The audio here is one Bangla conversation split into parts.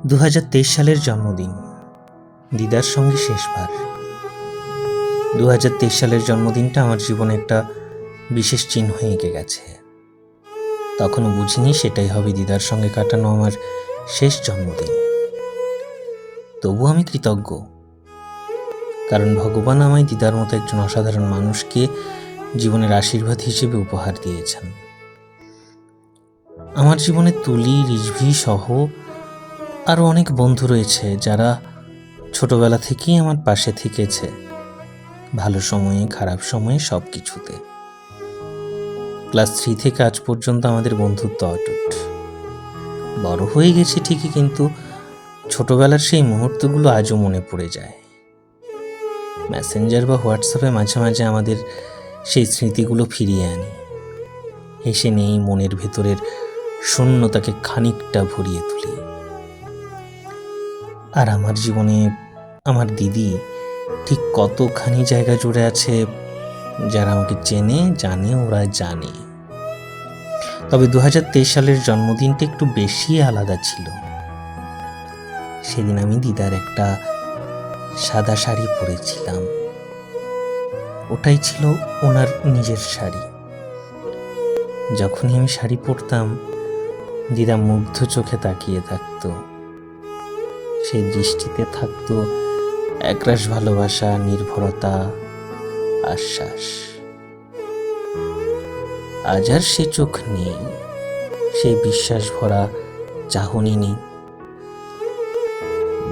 2023 সালের জন্মদিন, দিদার সঙ্গে শেষবার। 2023 সালের জন্মদিনটা আমার জীবনে একটা বিশেষ চিহ্ন এঁকে গেছে। তখনও বুঝিনি সেটাই হবে দিদার সঙ্গে কাটানো আমার শেষ জন্মদিন। তবু আমি কৃতজ্ঞ, কারণ ভগবান আমায় দিদার মতো একজন অসাধারণ মানুষকে জীবনের আশীর্বাদ হিসেবে উপহার দিয়েছেন। আমার জীবনে তুলি, রিজভি সহ আরও অনেক বন্ধু রয়েছে যারা ছোটবেলা থেকেই আমার পাশে থেকেছে, ভালো সময়ে খারাপ সময়ে সব কিছুতে। ক্লাস 3 থেকে আজ পর্যন্ত আমাদের বন্ধুত্ব অটুট। বড় হয়ে গেছি ঠিকই, কিন্তু ছোটবেলার সেই মুহূর্তগুলো আজও মনে পড়ে যায়। মেসেঞ্জার বা হোয়াটসঅ্যাপে মাঝে মাঝে আমাদের সেই স্মৃতিগুলো ফিরিয়ে আনি, হেসে নেই, মনের ভেতরের শূন্যতাকে খানিকটা ভরিয়ে তুলি। আর আমার জীবনে আমার দিদি ঠিক কতখানি জায়গা জুড়ে আছে, যারা আমাকে চেনে, জানে, ওরা জানে। তবে 2023 সালের জন্মদিনটা একটু বেশি আলাদা ছিল। সেদিন আমি দিদার একটা সাদা শাড়ি পরেছিলাম। ওটাই ছিল ওনার নিজের শাড়ি। যখনই আমি শাড়ি পরতাম, দিদা মুগ্ধ চোখে তাকিয়ে থাকতো। সেই দৃষ্টিতে থাকতো একরাশ ভালোবাসা, নির্ভরতা, আশ্বাস। আজ আর সে চোখ নেই, সেই বিশ্বাস ভরা চাহনি নেই।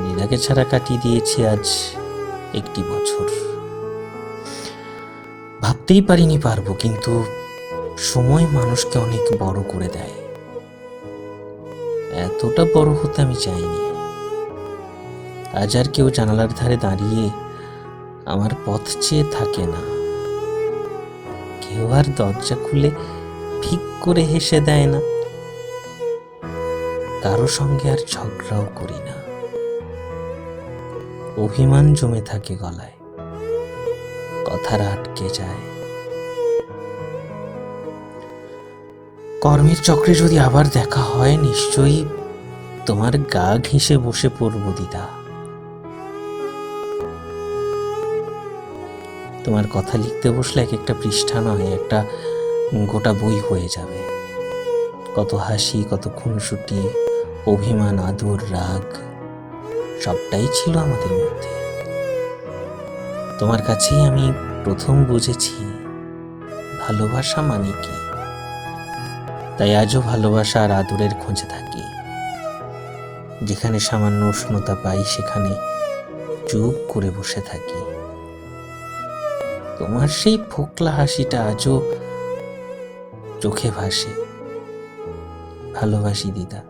দিদাকে ছাড়া কাটিয়ে দিয়েছি আজ 1 বছর। ভাবতেই পারিনি পারবো, কিন্তু সময় মানুষকে অনেক বড় করে দেয়। এতটা বড় হতে আমি চাইনি। আজ আর কেউ জানালার ধারে দাঁড়িয়ে আমার পথ চেয়ে থাকে না। কেউ আর দরজা খুলে ঠিক করে হেসে দেয় না। কারো সঙ্গে আর ঝগড়াও করি না। অভিমান জমে থাকে গলায়, কথার আটকে যায়। কর্মের চক্রে যদি আবার দেখা হয়, নিশ্চয়ই তোমার গা ঘেঁষে বসে পড়ব দিদা। তোমার কথা লিখতে বসলে এক একটা পৃষ্ঠা নয়, একটা গোটা বই হয়ে যাবে। কত হাসি, কত খুনসুটি, অভিমান, আদর, রাগ, সবটাই ছিল আমাদের মধ্যে। তোমার কাছেই আমি প্রথম বুঝেছি ভালোবাসা মানে কি। তাই আজও ভালোবাসা আর আদরের খোঁজে থাকি। যেখানে সামান্য উষ্ণতা পাই, সেখানে চুপ করে বসে থাকি। তোমার সেই ফোকলা হাসিটা আজও চোখে ভাসে। ভালোবাসি দিদা,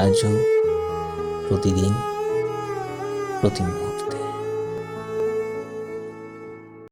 আজও, প্রতিদিন, প্রতি মুহূর্তে।